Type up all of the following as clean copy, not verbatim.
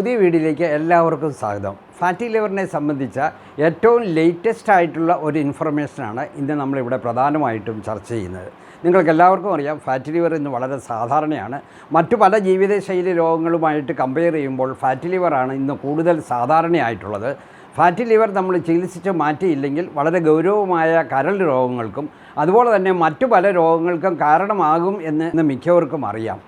പുതിയ വീഡിയോയിലേക്ക് എല്ലാവർക്കും സ്വാഗതം. ഫാറ്റി ലിവറിനെ സംബന്ധിച്ച ഏറ്റവും ലേറ്റസ്റ്റ് ആയിട്ടുള്ള ഒരു ഇൻഫർമേഷനാണ് ഇന്ന് നമ്മളിവിടെ പ്രധാനമായിട്ടും ചർച്ച ചെയ്യുന്നത്. നിങ്ങൾക്ക് എല്ലാവർക്കും അറിയാം, ഫാറ്റി ലിവർ ഇന്ന് വളരെ സാധാരണയാണ്. മറ്റു പല ജീവിതശൈലി രോഗങ്ങളുമായിട്ട് കമ്പയർ ചെയ്യുമ്പോൾ ഫാറ്റി ലിവറാണ് ഇന്ന് കൂടുതൽ സാധാരണയായിട്ടുള്ളത്. ഫാറ്റി ലിവർ നമ്മൾ ചികിത്സിച്ച് മാറ്റിയില്ലെങ്കിൽ വളരെ ഗൗരവമായ കരൾ രോഗങ്ങൾക്കും അതുപോലെ തന്നെ മറ്റു പല രോഗങ്ങൾക്കും കാരണമാകും എന്ന് മിക്കവർക്കും അറിയാം.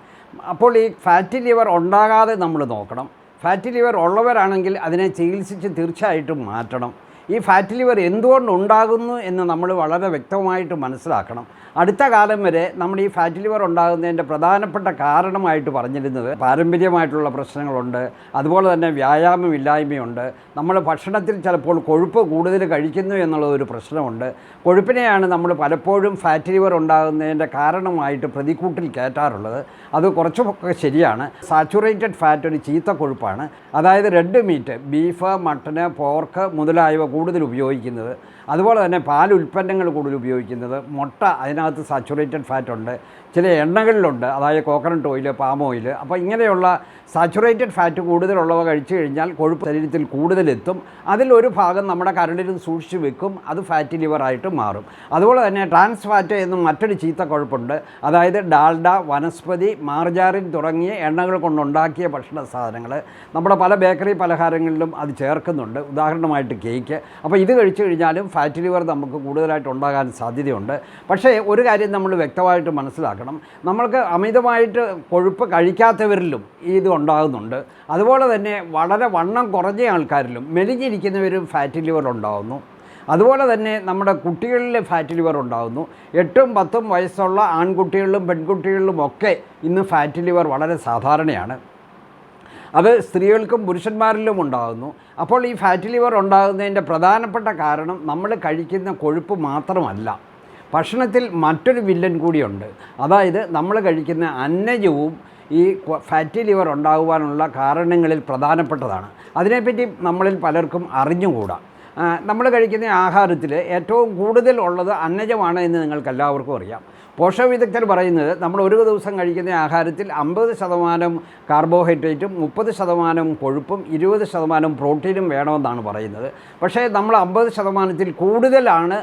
അപ്പോൾ ഈ ഫാറ്റി ലിവർ ഉണ്ടാകാതെ നമ്മൾ നോക്കണം. ഫാറ്റി ലിവർ ഉള്ളവരാണെങ്കിൽ അതിനെ ചികിത്സിച്ച് തീർച്ചയായിട്ടും മാറ്റണം. ഈ ഫാറ്റി ലിവർ എന്തുകൊണ്ട് ഉണ്ടാകുന്നു എന്ന് നമ്മൾ വളരെ വ്യക്തമായിട്ട് മനസ്സിലാക്കണം. അടുത്ത കാലം വരെ നമ്മൾ ഈ ഫാറ്റി ലിവർ ഉണ്ടാകുന്നതിൻ്റെ പ്രധാനപ്പെട്ട കാരണമായിട്ട് പറഞ്ഞിരുന്നത് പാരമ്പര്യമായിട്ടുള്ള പ്രശ്നങ്ങളുണ്ട്, അതുപോലെ തന്നെ വ്യായാമമില്ലായ്മയുണ്ട്, നമ്മൾ ഭക്ഷണത്തിൽ ചിലപ്പോൾ കൊഴുപ്പ് കൂടുതൽ കഴിക്കുന്നു എന്നുള്ളതൊരു പ്രശ്നമുണ്ട്. കൊഴുപ്പിനെയാണ് നമ്മൾ പലപ്പോഴും ഫാറ്റി ലിവർ ഉണ്ടാകുന്നതിൻ്റെ കാരണമായിട്ട് പ്രതിക്കൂട്ടിൽ കയറ്റാറുള്ളത്. അത് കുറച്ചൊക്കെ ശരിയാണ്. സാച്ചുറേറ്റഡ് ഫാറ്റ് ഒരു ചീത്ത കൊഴുപ്പാണ്. അതായത് red meat, beef, mutton, pork മുതലായവ കൂടുതൽ ഉപയോഗിക്കുന്നത്, അതുപോലെ തന്നെ പാൽ ഉൽപ്പന്നങ്ങൾ കൂടുതൽ ഉപയോഗിക്കുന്നത്, മുട്ട അതിനകത്ത് സാച്ചുറേറ്റഡ് ഫാറ്റ് ഉണ്ട്, ചില എണ്ണകളിലുണ്ട്, അതായത് കോക്കനട്ട് ഓയിൽ, പാം ഓയിൽ. അപ്പോൾ ഇങ്ങനെയുള്ള സാച്ചുറേറ്റഡ് ഫാറ്റ് കൂടുതലുള്ളവ കഴിച്ചു കഴിഞ്ഞാൽ കൊഴുപ്പ് ശരീരത്തിൽ കൂടുതലെത്തും. അതിലൊരു ഭാഗം നമ്മുടെ കരളിലും സൂക്ഷിച്ച് വെക്കും, അത് ഫാറ്റി ലിവറായിട്ട് മാറും. അതുപോലെ തന്നെ ട്രാൻസ് ഫാറ്റ് എന്നും മറ്റൊരു ചീത്ത കൊഴുപ്പുണ്ട്. അതായത് ഡാൽഡ, വനസ്പതി, മാർജാറിൻ തുടങ്ങിയ എണ്ണകൾ കൊണ്ടുണ്ടാക്കിയ ഭക്ഷണ സാധനങ്ങൾ നമ്മുടെ പല ബേക്കറി പലഹാരങ്ങളിലും അത് ചേർക്കുന്നുണ്ട്, ഉദാഹരണമായിട്ട് കേക്ക്. അപ്പോൾ ഇത് കഴിച്ചു കഴിഞ്ഞാലും ഫാറ്റി ലിവർ നമുക്ക് കൂടുതലായിട്ട് ഉണ്ടാകാൻ സാധ്യതയുണ്ട്. പക്ഷേ ഒരു കാര്യം നമ്മൾ വ്യക്തമായിട്ട് മനസ്സിലാക്കണം, നമ്മൾക്ക് അമിതമായിട്ട് കൊഴുപ്പ് കഴിക്കാത്തവരിലും ഇത് ഉണ്ടാകുന്നുണ്ട്. അതുപോലെ തന്നെ വളരെ വണ്ണം കുറഞ്ഞ ആൾക്കാരിലും മെലിഞ്ഞിരിക്കുന്നവരും ഫാറ്റി ലിവർ ഉണ്ടാകുന്നു. അതുപോലെ തന്നെ നമ്മുടെ കുട്ടികളിൽ ഫാറ്റി ലിവർ ഉണ്ടാകുന്നു. 8ഉം 10ഉം വയസ്സുള്ള ആൺകുട്ടികളിലും പെൺകുട്ടികളിലും ഒക്കെ ഇന്ന് ഫാറ്റി ലിവർ വളരെ സാധാരണയാണ്. അത് സ്ത്രീകൾക്കും പുരുഷന്മാരിലും ഉണ്ടാകുന്നു. അപ്പോൾ ഈ ഫാറ്റി ലിവർ ഉണ്ടാകുന്നതിൻ്റെ പ്രധാനപ്പെട്ട കാരണം നമ്മൾ കഴിക്കുന്ന കൊഴുപ്പ് മാത്രമല്ല, ഭക്ഷണത്തിൽ മറ്റൊരു വില്ലൻ കൂടിയുണ്ട്. അതായത് നമ്മൾ കഴിക്കുന്ന അന്നജവും ഈ ഫാറ്റി ലിവർ ഉണ്ടാകുവാനുള്ള കാരണങ്ങളിൽ പ്രധാനപ്പെട്ടതാണ്. അതിനെപ്പറ്റി നമ്മളിൽ പലർക്കും അറിഞ്ഞുകൂടാ. നമ്മൾ കഴിക്കുന്ന ആഹാരത്തിൽ ഏറ്റവും കൂടുതൽ ഉള്ളത് അന്നജമാണ് എന്ന് നിങ്ങൾക്കെല്ലാവർക്കും അറിയാം. പോഷക വിദഗ്ധർ പറയുന്നത് നമ്മൾ ഒരു ദിവസം കഴിക്കുന്ന ആഹാരത്തിൽ 50% കാർബോഹൈഡ്രേറ്റും 30% കൊഴുപ്പും 20% പ്രോട്ടീനും വേണമെന്നാണ് പറയുന്നത്. പക്ഷേ നമ്മൾ 50%-ത്തിൽ കൂടുതലാണ്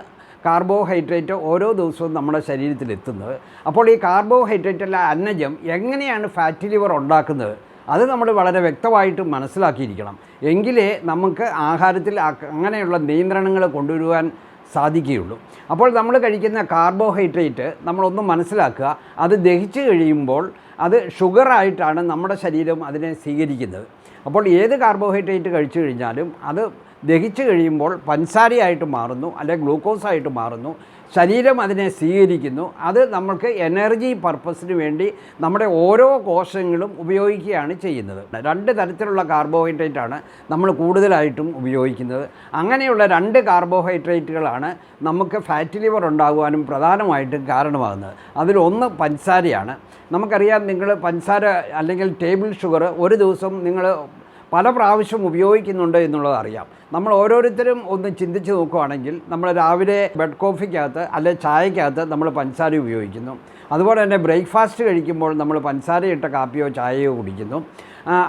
കാർബോഹൈഡ്രേറ്റ് ഓരോ ദിവസവും നമ്മുടെ ശരീരത്തിലെത്തുന്നത്. അപ്പോൾ ഈ കാർബോഹൈഡ്രേറ്റുള്ള അന്നജം എങ്ങനെയാണ് ഫാറ്റി ലിവർ ഉണ്ടാക്കുന്നത് അത് നമ്മൾ വളരെ വ്യക്തമായിട്ട് മനസ്സിലാക്കിയിരിക്കണം. എങ്കിലേ നമുക്ക് ആഹാരത്തിൽ അങ്ങനെയുള്ള നിയന്ത്രണങ്ങൾ കൊണ്ടുവരുവാൻ സാധിക്കുകയുള്ളൂ. അപ്പോൾ നമ്മൾ കഴിക്കുന്ന കാർബോഹൈഡ്രേറ്റ് നമ്മളൊന്ന് മനസ്സിലാക്കുക, അത് ദഹിച്ച് കഴിയുമ്പോൾ അത് ഷുഗറായിട്ടാണ് നമ്മുടെ ശരീരം അതിനെ സ്വീകരിക്കുന്നത്. അപ്പോൾ ഏത് കാർബോഹൈഡ്രേറ്റ് കഴിച്ചു കഴിഞ്ഞാലും അത് ദഹിച്ച് കഴിയുമ്പോൾ പഞ്ചസാരയായിട്ട് മാറുന്നു, അല്ലെങ്കിൽ ഗ്ലൂക്കോസായിട്ട് മാറുന്നു. ശരീരം അതിനെ സ്വീകരിക്കുന്നു. അത് നമ്മൾക്ക് എനർജി പർപ്പസിന് വേണ്ടി നമ്മുടെ ഓരോ കോശങ്ങളും ഉപയോഗിക്കുകയാണ് ചെയ്യുന്നത്. 2 തരത്തിലുള്ള കാർബോഹൈഡ്രേറ്റാണ് നമ്മൾ കൂടുതലായിട്ടും ഉപയോഗിക്കുന്നത്. അങ്ങനെയുള്ള 2 കാർബോഹൈഡ്രേറ്റുകളാണ് നമുക്ക് ഫാറ്റി ലിവർ ഉണ്ടാകുവാനും പ്രധാനമായിട്ടും കാരണമാകുന്നത്. അതിലൊന്ന് പഞ്ചസാരയാണ്. നമുക്കറിയാം, നിങ്ങൾ പഞ്ചസാര അല്ലെങ്കിൽ ടേബിൾ ഷുഗർ ഒരു ദിവസം നിങ്ങൾ പല പ്രാവശ്യം ഉപയോഗിക്കുന്നുണ്ട് എന്നുള്ളത് അറിയാം. നമ്മൾ ഓരോരുത്തരും ഒന്ന് ചിന്തിച്ച് നോക്കുകയാണെങ്കിൽ, നമ്മൾ രാവിലെ ബെഡ് കോഫിക്കകത്ത് അല്ലെങ്കിൽ ചായക്കകത്ത് നമ്മൾ പഞ്ചസാര ഉപയോഗിക്കുന്നു. അതുപോലെ തന്നെ ബ്രേക്ക്ഫാസ്റ്റ് കഴിക്കുമ്പോൾ നമ്മൾ പഞ്ചസാരയിട്ട കാപ്പിയോ ചായയോ കുടിക്കുന്നു.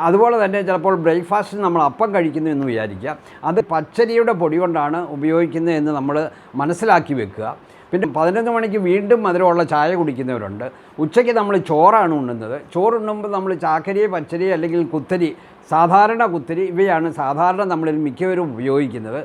അതുപോലെ തന്നെ ചിലപ്പോൾ ബ്രേക്ക്ഫാസ്റ്റിന് നമ്മൾ അപ്പം കഴിക്കുന്നു എന്ന് വിചാരിക്കുക, അത് പച്ചരിയുടെ പൊടി കൊണ്ടാണ് ഉപയോഗിക്കുന്നത് എന്ന് നമ്മൾ മനസ്സിലാക്കി വെക്കുക. പിന്നെ 11 മണിക്ക് വീണ്ടും മധുരമുള്ള ചായ കുടിക്കുന്നവരുണ്ട്. ഉച്ചയ്ക്ക് നമ്മൾ ചോറാണ് ഉണ്ണുന്നത്. ചോറുണ്ണുമ്പോൾ നമ്മൾ ചാക്കരി, പച്ചരി അല്ലെങ്കിൽ കുത്തരി, സാധാരണ കുത്തരി, ഇവയാണ് സാധാരണ നമ്മളിൽ മിക്കവരും ഉപയോഗിക്കുന്നത്.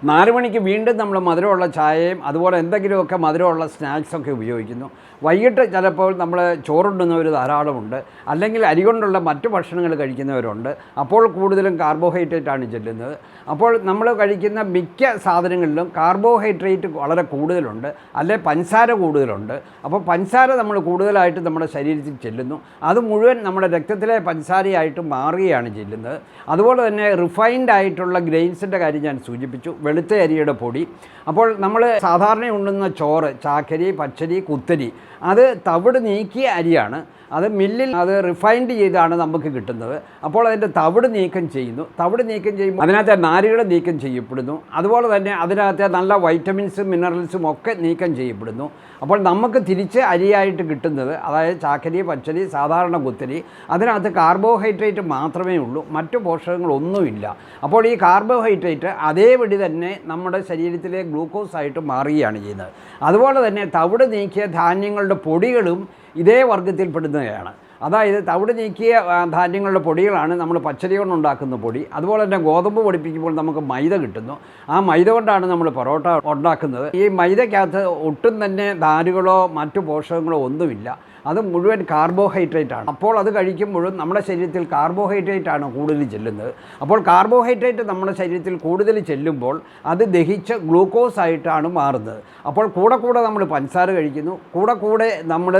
4 മണിക്ക് വീണ്ടും നമ്മൾ മധുരമുള്ള ചായയും അതുപോലെ എന്തെങ്കിലുമൊക്കെ മധുരമുള്ള സ്നാക്സൊക്കെ ഉപയോഗിക്കുന്നു. വൈകിട്ട് ചിലപ്പോൾ നമ്മൾ ചോറുണ്ണുന്നവർ ധാരാളമുണ്ട്, അല്ലെങ്കിൽ അരി കൊണ്ടുള്ള മറ്റു ഭക്ഷണങ്ങൾ കഴിക്കുന്നവരുണ്ട്. അപ്പോൾ കൂടുതലും കാർബോഹൈഡ്രേറ്റാണ് ചെല്ലുന്നത്. അപ്പോൾ നമ്മൾ കഴിക്കുന്ന മിക്ക സാധനങ്ങളിലും കാർബോഹൈഡ്രേറ്റ് വളരെ കൂടുതലുണ്ട്, അല്ലെങ്കിൽ പഞ്ചസാര കൂടുതലുണ്ട്. അപ്പോൾ പഞ്ചസാര നമ്മൾ കൂടുതലായിട്ട് നമ്മുടെ ശരീരത്തിൽ ചെല്ലുന്നു. അത് മുഴുവൻ നമ്മുടെ രക്തത്തിലെ പഞ്ചസാരയായിട്ട് മാറുകയാണ് ചെല്ലുന്നത്. അതുപോലെ തന്നെ റിഫൈൻഡ് ആയിട്ടുള്ള ഗ്രെയിൻസിൻ്റെ കാര്യം ഞാൻ സൂചിപ്പിച്ചു. വെളുത്ത അരിയുടെ പൊടി. അപ്പോൾ നമ്മൾ സാധാരണ ഉണ്ണുന്ന ചോറ്, ചാക്കരി, പച്ചരി, കുത്തരി, അത് തവിട് നീക്കിയ അരിയാണ്. അത് മില്ലിൽ അത് റിഫൈൻഡ് ചെയ്താണ് നമുക്ക് കിട്ടുന്നത്. അപ്പോൾ അതിൻ്റെ തവിട് നീക്കം ചെയ്യുന്നു. തവിട് നീക്കം ചെയ്യുമ്പോൾ അതിനകത്തെ നാരുകൾ നീക്കം ചെയ്യപ്പെടുന്നു. അതുപോലെ തന്നെ അതിനകത്തെ നല്ല വൈറ്റമിൻസും മിനറൽസും ഒക്കെ നീക്കം ചെയ്യപ്പെടുന്നു. അപ്പോൾ നമുക്ക് തിരിച്ച് അരിയായിട്ട് കിട്ടുന്നത്, അതായത് ചാക്കരി, പച്ചരി, സാധാരണ കുത്തരി, അതിനകത്ത് കാർബോഹൈഡ്രേറ്റ് മാത്രമേ ഉള്ളൂ, മറ്റു പോഷകങ്ങളൊന്നുമില്ല. അപ്പോൾ ഈ കാർബോഹൈഡ്രേറ്റ് അതേപടി തന്നെ നമ്മുടെ ശരീരത്തിലെ ഗ്ലൂക്കോസായിട്ട് മാറുകയാണ് ചെയ്യുന്നത്. അതുപോലെ തന്നെ തവിട് നീക്കിയ ധാന്യങ്ങളുടെ പൊടികളും ഇതേ വർഗ്ഗത്തിൽപ്പെടുന്നവയാണ്. അതായത് തവിട് നീക്കിയ ധാന്യങ്ങളുടെ പൊടികളാണ് നമ്മൾ പച്ചരി കൊണ്ടുണ്ടാക്കുന്ന പൊടി. അതുപോലെ തന്നെ ഗോതമ്പ് പൊടിപ്പിക്കുമ്പോൾ നമുക്ക് മൈദ കിട്ടുന്നു. ആ മൈദ കൊണ്ടാണ് നമ്മൾ പൊറോട്ട ഉണ്ടാക്കുന്നത്. ഈ മൈദയ്ക്കകത്ത് ഒട്ടും തന്നെ നാരുകളോ മറ്റു പോഷകങ്ങളോ ഒന്നുമില്ല. അത് മുഴുവൻ കാർബോഹൈഡ്രേറ്റാണ്. അപ്പോൾ അത് കഴിക്കുമ്പോഴും നമ്മുടെ ശരീരത്തിൽ കാർബോഹൈഡ്രേറ്റാണ് കൂടുതൽ ചെല്ലുന്നത്. അപ്പോൾ കാർബോഹൈഡ്രേറ്റ് നമ്മുടെ ശരീരത്തിൽ കൂടുതൽ ചെല്ലുമ്പോൾ അത് ദഹിച്ച് ഗ്ലൂക്കോസ് ആയിട്ടാണ് മാറുന്നത്. അപ്പോൾ കൂടെ നമ്മൾ പഞ്ചസാര കഴിക്കുന്നു, കൂടെ നമ്മൾ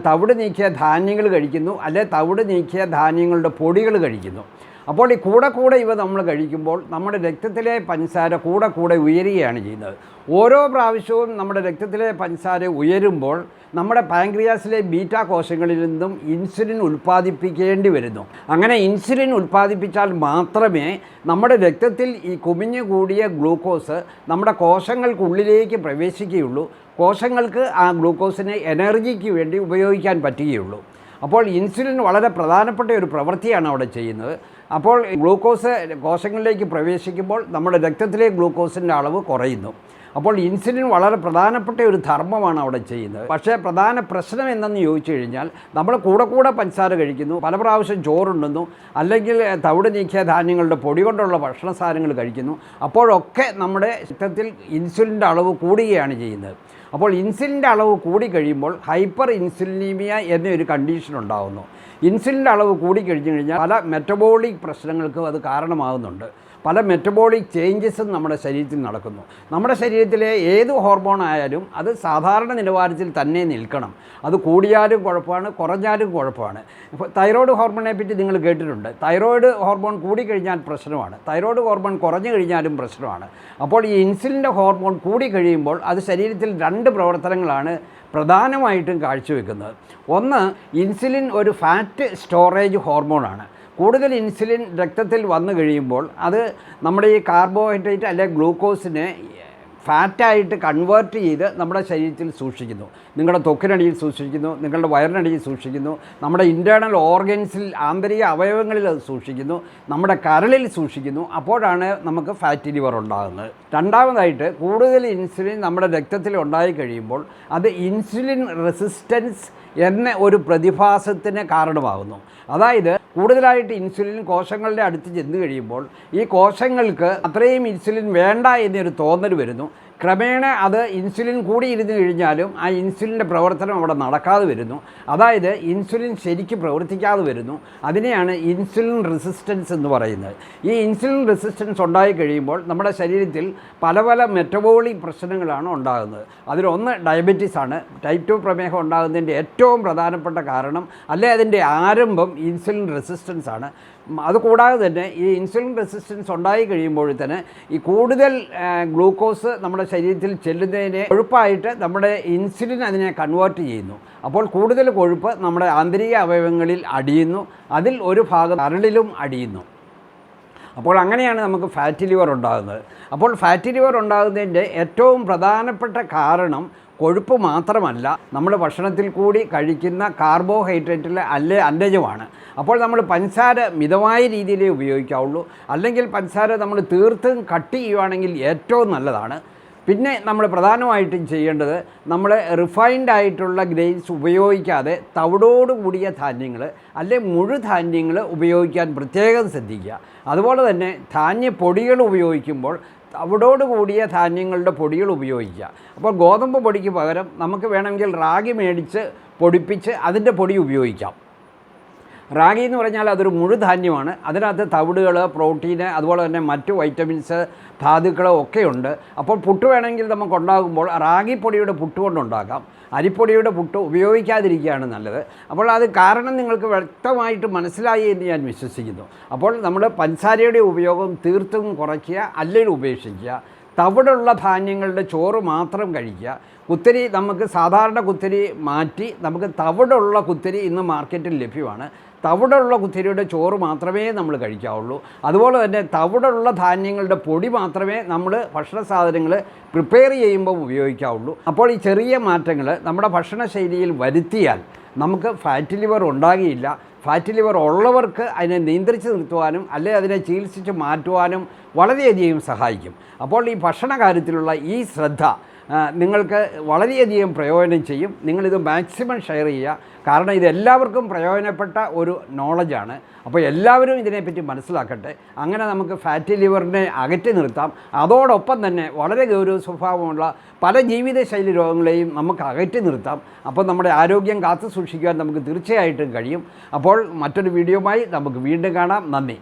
തവിട് നീക്കിയ ധാന്യങ്ങൾ കഴിക്കുന്നു, അല്ലെ തവിട് നീക്കിയ ധാന്യങ്ങളുടെ പൊടികൾ കഴിക്കുന്നു. അപ്പോൾ ഈ കൂടെ ഇവ നമ്മൾ കഴിക്കുമ്പോൾ നമ്മുടെ രക്തത്തിലെ പഞ്ചസാര കൂടെ ഉയരുകയാണ് ചെയ്യുന്നത്. ഓരോ പ്രാവശ്യവും നമ്മുടെ രക്തത്തിലെ പഞ്ചസാര ഉയരുമ്പോൾ നമ്മുടെ പാൻക്രിയാസിലെ ബീറ്റാ കോശങ്ങളിൽ നിന്നും ഇൻസുലിൻ ഉൽപ്പാദിപ്പിക്കേണ്ടി വരുന്നു. അങ്ങനെ ഇൻസുലിൻ ഉൽപ്പാദിപ്പിച്ചാൽ മാത്രമേ നമ്മുടെ രക്തത്തിൽ ഈ കുമിഞ്ഞു കൂടിയ ഗ്ലൂക്കോസ് നമ്മുടെ കോശങ്ങൾക്കുള്ളിലേക്ക് പ്രവേശിക്കുകയുള്ളൂ. കോശങ്ങൾക്ക് ആ ഗ്ലൂക്കോസിനെ എനർജിക്ക് വേണ്ടി ഉപയോഗിക്കാൻ പറ്റുകയുള്ളൂ. അപ്പോൾ ഇൻസുലിൻ വളരെ പ്രധാനപ്പെട്ട ഒരു പ്രവൃത്തിയാണ് അവിടെ ചെയ്യുന്നത്. അപ്പോൾ ഗ്ലൂക്കോസ് കോശങ്ങളിലേക്ക് പ്രവേശിക്കുമ്പോൾ നമ്മുടെ രക്തത്തിലെ ഗ്ലൂക്കോസിൻ്റെ അളവ് കുറയുന്നു. അപ്പോൾ ഇൻസുലിൻ വളരെ പ്രധാനപ്പെട്ട ഒരു ധർമ്മമാണ് അവിടെ ചെയ്യുന്നത്. പക്ഷേ പ്രധാന പ്രശ്നം എന്തെന്ന് ചോദിച്ചു കഴിഞ്ഞാൽ, നമ്മൾ കൂടെ പഞ്ചസാര കഴിക്കുന്നു, പല പ്രാവശ്യം ചോറുണ്ടുന്നു, അല്ലെങ്കിൽ തവിട് നീക്കിയ ധാന്യങ്ങളുടെ പൊടി കൊണ്ടുള്ള ഭക്ഷണ സാധനങ്ങൾ കഴിക്കുന്നു. അപ്പോഴൊക്കെ നമ്മുടെ രക്തത്തിൽ ഇൻസുലിൻ്റെ അളവ് കൂടുകയാണ് ചെയ്യുന്നത്. അപ്പോൾ ഇൻസുലിൻ്റെ അളവ് കൂടി കഴിയുമ്പോൾ ഹൈപ്പർ ഇൻസുലിനീമിയ എന്നൊരു കണ്ടീഷൻ ഉണ്ടാകുന്നു. ഇൻസുലിൻ്റെ അളവ് കൂടിക്കഴിഞ്ഞു കഴിഞ്ഞാൽ പല മെറ്റബോളിക് പ്രശ്നങ്ങൾക്കും അത് കാരണമാകുന്നുണ്ട്. പല മെറ്റബോളിക് ചേഞ്ചസും നമ്മുടെ ശരീരത്തിൽ നടക്കുന്നു. നമ്മുടെ ശരീരത്തിലെ ഏത് ഹോർമോൺ ആയാലും അത് സാധാരണ നിലവാരത്തിൽ തന്നെ നിൽക്കണം. അത് കൂടിയാലും കുഴപ്പമാണ്, കുറഞ്ഞാലും കുഴപ്പമാണ്. ഇപ്പോൾ തൈറോയ്ഡ് ഹോർമോണിനെ പറ്റി നിങ്ങൾ കേട്ടിട്ടുണ്ട്. തൈറോയ്ഡ് ഹോർമോൺ കൂടിക്കഴിഞ്ഞാൽ പ്രശ്നമാണ്, തൈറോയ്ഡ് ഹോർമോൺ കുറഞ്ഞു കഴിഞ്ഞാലും പ്രശ്നമാണ്. അപ്പോൾ ഈ ഇൻസുലിൻ്റെ ഹോർമോൺ കൂടിക്കഴിയുമ്പോൾ അത് ശരീരത്തിൽ രണ്ട് പ്രവർത്തനങ്ങളാണ് പ്രധാനമായിട്ടും കാഴ്ചവെക്കുന്നത്. ഒന്ന്, ഇൻസുലിൻ ഒരു ഫാറ്റ് സ്റ്റോറേജ് ഹോർമോണാണ്. കൂടുതൽ ഇൻസുലിൻ രക്തത്തിൽ വന്നു കഴിയുമ്പോൾ അത് നമ്മുടെ ഈ കാർബോഹൈഡ്രേറ്റ് അല്ലെങ്കിൽ ഗ്ലൂക്കോസിനെ ഫാറ്റായിട്ട് കൺവേർട്ട് ചെയ്ത് നമ്മുടെ ശരീരത്തിൽ സൂക്ഷിക്കുന്നു. നിങ്ങളുടെ ത്വക്കിനടിയിൽ സൂക്ഷിക്കുന്നു, നിങ്ങളുടെ വയറിനടിയിൽ സൂക്ഷിക്കുന്നു, നമ്മുടെ ഇൻറ്റേർണൽ ഓർഗൻസിൽ ആന്തരിക അവയവങ്ങളിൽ അത് സൂക്ഷിക്കുന്നു, നമ്മുടെ കരളിൽ സൂക്ഷിക്കുന്നു. അപ്പോഴാണ് നമുക്ക് ഫാറ്റി ലിവർ ഉണ്ടാകുന്നത്. രണ്ടാമതായിട്ട്, കൂടുതൽ ഇൻസുലിൻ നമ്മുടെ രക്തത്തിൽ ഉണ്ടായി കഴിയുമ്പോൾ അത് ഇൻസുലിൻ റെസിസ്റ്റൻസ് എന്ന ഒരു പ്രതിഭാസത്തിന് കാരണമാകുന്നു. അതായത് കൂടുതലായിട്ട് ഇൻസുലിൻ കോശങ്ങളുടെ അടുത്ത് ചെന്ന് കഴിയുമ്പോൾ ഈ കോശങ്ങൾക്ക് അത്രയും ഇൻസുലിൻ വേണ്ട എന്നൊരു തോന്നൽ വരുന്നു. ക്രമേണ അത് ഇൻസുലിൻ കൂടിയിരുന്നു കഴിഞ്ഞാലും ആ ഇൻസുലിൻ്റെ പ്രവർത്തനം അവിടെ നടക്കാതെ വരുന്നു. അതായത് ഇൻസുലിൻ ശരിക്കും പ്രവർത്തിക്കാതെ വരുന്നു. അതിനെയാണ് ഇൻസുലിൻ റെസിസ്റ്റൻസ് എന്ന് പറയുന്നത്. ഈ ഇൻസുലിൻ റെസിസ്റ്റൻസ് ഉണ്ടായി കഴിയുമ്പോൾ നമ്മുടെ ശരീരത്തിൽ പല മെറ്റബോളിക് പ്രശ്നങ്ങളാണ് ഉണ്ടാകുന്നത്. അതിലൊന്ന് ഡയബറ്റീസാണ്. ടൈപ്പ് 2 പ്രമേഹം ഉണ്ടാകുന്നതിൻ്റെ ഏറ്റവും പ്രധാനപ്പെട്ട കാരണം, അല്ലെ അതിൻ്റെ ആരംഭം ഇൻസുലിൻ റെസിസ്റ്റൻസ് ആണ്. അതുകൂടാതെ തന്നെ ഈ ഇൻസുലിൻ റെസിസ്റ്റൻസ് ഉണ്ടായി കഴിയുമ്പോൾ തന്നെ ഈ കൂടുതൽ ഗ്ലൂക്കോസ് നമ്മുടെ ശരീരത്തിൽ ചെല്ലുന്നതിനെ കൊഴുപ്പായിട്ട് നമ്മുടെ ഇൻസുലിൻ അതിനെ കൺവേർട്ട് ചെയ്യുന്നു. അപ്പോൾ കൂടുതൽ കൊഴുപ്പ് നമ്മുടെ ആന്തരിക അവയവങ്ങളിൽ അടിയുന്നു, അതിൽ ഒരു ഭാഗം കരളിലും അടിയുന്നു. അപ്പോൾ അങ്ങനെയാണ് നമുക്ക് ഫാറ്റി ലിവർ ഉണ്ടാകുന്നത്. അപ്പോൾ ഫാറ്റി ലിവർ ഉണ്ടാകുന്നതിൻ്റെ ഏറ്റവും പ്രധാനപ്പെട്ട കാരണം കൊഴുപ്പ് മാത്രമല്ല, നമ്മൾ ഭക്ഷണത്തിൽ കൂടി കഴിക്കുന്ന കാർബോഹൈഡ്രേറ്റിലെ അന്നജമാണ്. അപ്പോൾ നമ്മൾ പഞ്ചസാര മിതമായ രീതിയിലേ ഉപയോഗിക്കാവുള്ളൂ. അല്ലെങ്കിൽ പഞ്ചസാര നമ്മൾ തീർത്തും കട്ട് ചെയ്യുവാണെങ്കിൽ ഏറ്റവും നല്ലതാണ്. പിന്നെ നമ്മൾ പ്രധാനമായിട്ടും ചെയ്യേണ്ടത്, നമ്മൾ റിഫൈൻഡ് ആയിട്ടുള്ള ഗ്രെയിൻസ് ഉപയോഗിക്കാതെ തവിടോട് കൂടിയ ധാന്യങ്ങൾ അല്ലെ മുഴുധാന്യങ്ങൾ ഉപയോഗിക്കാൻ പ്രത്യേകം ശ്രദ്ധിക്കുക. അതുപോലെ തന്നെ ധാന്യപ്പൊടികൾ ഉപയോഗിക്കുമ്പോൾ തവിടോട് കൂടിയ ധാന്യങ്ങളുടെ പൊടികൾ ഉപയോഗിക്കുക. അപ്പോൾ ഗോതമ്പ് പൊടിക്ക് പകരം നമുക്ക് വേണമെങ്കിൽ റാഗി മേടിച്ച് പൊടിപ്പിച്ച് അതിൻ്റെ പൊടി ഉപയോഗിക്കാം. റാഗി എന്ന് പറഞ്ഞാൽ അതൊരു മുഴുധാന്യമാണ്. അതിനകത്ത് തവിടുകൾ, പ്രോട്ടീന്, അതുപോലെ തന്നെ മറ്റു വൈറ്റമിൻസ്, ധാതുക്കൾ ഒക്കെയുണ്ട്. അപ്പോൾ പുട്ട് വേണമെങ്കിൽ നമുക്ക് ഉണ്ടാകുമ്പോൾ റാഗിപ്പൊടിയുടെ പുട്ട് കൊണ്ടുണ്ടാക്കാം. അരിപ്പൊടിയുടെ പുട്ട് ഉപയോഗിക്കാതിരിക്കുകയാണ് നല്ലത്. അപ്പോൾ അത് കാരണം നിങ്ങൾക്ക് വ്യക്തമായിട്ട് മനസ്സിലായി എന്ന് ഞാൻ വിശ്വസിക്കുന്നു. അപ്പോൾ നമ്മൾ പഞ്ചസാരയുടെ ഉപയോഗം തീർത്തും കുറയ്ക്കുക, അല്ലെങ്കിൽ ഉപേക്ഷിക്കുക. തവിടുള്ള ധാന്യങ്ങളുടെ ചോറ് മാത്രം കഴിക്കുക. കുത്തരി നമുക്ക് സാധാരണ കുത്തരി മാറ്റി നമുക്ക് തവിടുള്ള കുത്തരി ഇന്ന് മാർക്കറ്റിൽ ലഭ്യമാണ്. തവിടുള്ള കുത്തരിയുടെ ചോറ് മാത്രമേ നമ്മൾ കഴിക്കാവുള്ളൂ. അതുപോലെ തന്നെ തവിടുള്ള ധാന്യങ്ങളുടെ പൊടി മാത്രമേ നമ്മൾ ഭക്ഷണ സാധനങ്ങൾ പ്രിപ്പയർ ചെയ്യുമ്പോൾ ഉപയോഗിക്കാവുള്ളൂ. അപ്പോൾ ഈ ചെറിയ മാറ്റങ്ങൾ നമ്മുടെ ഭക്ഷണശൈലിയിൽ വരുത്തിയാൽ നമുക്ക് ഫാറ്റി ലിവർ ഉണ്ടാകുകയില്ല. ഫാറ്റി ലിവർ ഉള്ളവർക്ക് അതിനെ നിയന്ത്രിച്ച് നിർത്തുവാനും അല്ലെങ്കിൽ അതിനെ ചികിത്സിച്ച് മാറ്റുവാനും വളരെയധികം സഹായിക്കും. അപ്പോൾ ഈ ഭക്ഷണ കാര്യത്തിലുള്ള ഈ ശ്രദ്ധ നിങ്ങൾക്ക് വളരെയധികം പ്രയോജനം ചെയ്യും. നിങ്ങളിത് മാക്സിമം ഷെയർ ചെയ്യുക. കാരണം ഇത് എല്ലാവർക്കും പ്രയോജനപ്പെട്ട ഒരു നോളജാണ്. അപ്പോൾ എല്ലാവരും ഇതിനെപ്പറ്റി മനസ്സിലാക്കട്ടെ. അങ്ങനെ നമുക്ക് ഫാറ്റി ലിവറിനെ അകറ്റി നിർത്താം. അതോടൊപ്പം തന്നെ വളരെ ഗൗരവ സ്വഭാവമുള്ള പല ജീവിതശൈലി രോഗങ്ങളെയും നമുക്ക് അകറ്റി നിർത്താം. അപ്പോൾ നമ്മുടെ ആരോഗ്യം കാത്തു സൂക്ഷിക്കുവാൻ നമുക്ക് തീർച്ചയായിട്ടും കഴിയും. അപ്പോൾ മറ്റൊരു വീഡിയോയുമായി നമുക്ക് വീണ്ടും കാണാം. നന്ദി.